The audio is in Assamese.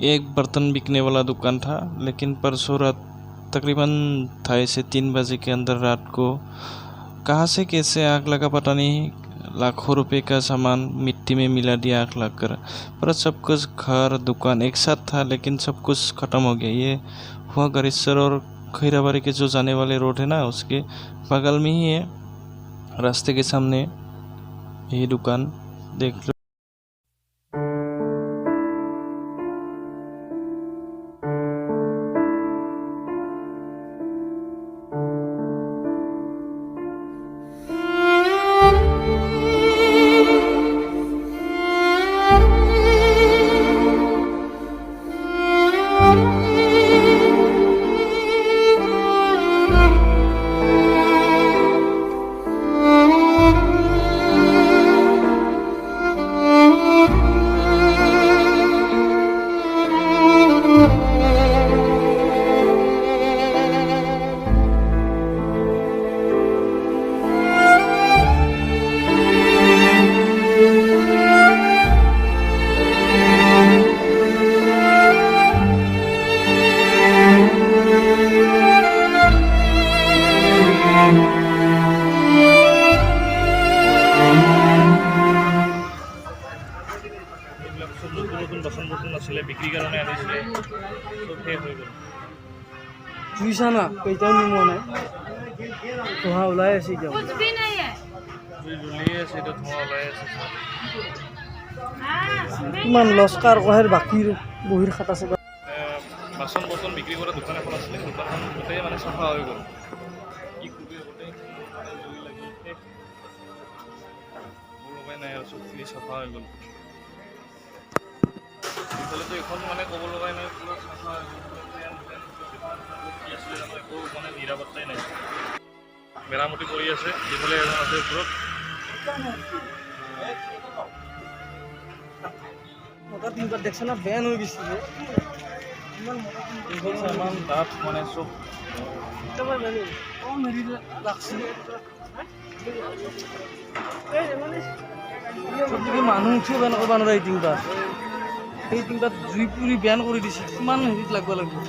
एक बर्तन बिकने वाला दुकान था, लेकिन परसों रात तकरीबन 2:30 से 3 बजे के अंदर रात को कहाँ से कैसे आग लगा पता नहीं। लाखों रुपए का सामान मिट्टी में मिला दिया आग लगकर। पर सब कुछ घर दुकान एक साथ था, लेकिन सब कुछ खत्म हो गया। ये हुआ गरेसर और खैराबाड़ी के जो जाने वाले रोड है ना, उसके बगल में ही है, रास्ते के सामने यही दुकान देख लो। নতুন বাচন বৰ্তন আছিলে, বিক্ৰীৰ কাৰণে আনিছিলে, চব শেষ হৈ গ'ল। জুইছা না কেইটাও নোমোৱা নাই, ধোঁৱা ওলাই আছে এতিয়া। জুই জ্বলিয়ে আছে, এতিয়া ধোঁৱা ওলাই আছে। ইমান লস্কাৰ কহেৰ বাকীৰ বহিৰ খাটা চাটা। বাচন বৰ্তন বিক্ৰী কৰা দোকান এখন আছিলে, দোকানখন গোটেই মানে চাফা হৈ গ'ল। কি কবি, গোটেই জুই লাগি শেষ, লগাই নাই আৰু চবখিনি চাফা হৈ গ'ল। ইফালেতো এখন মানে ক'ব লগাই নাই, পুৰা চাফা হৈ গ'ল। কি আছিলে জানো, একো মানে নিৰাপত্তাই নাই। মেৰামতি কৰি আছে, ইফালে এজন আছে ওপৰত। মতা তিনিবাৰ দেখছে না, বেন হৈ গৈছে যে ইমান ডাঠ মানে চব কম হেৰি লাগছে। মানুহ উঠিও বেন কৰিব নোৱাৰে। এই তিনিবাৰ জুই পুৰি বেন কৰি দিছে, কিমান হেৰিত লাগিব লাগিব।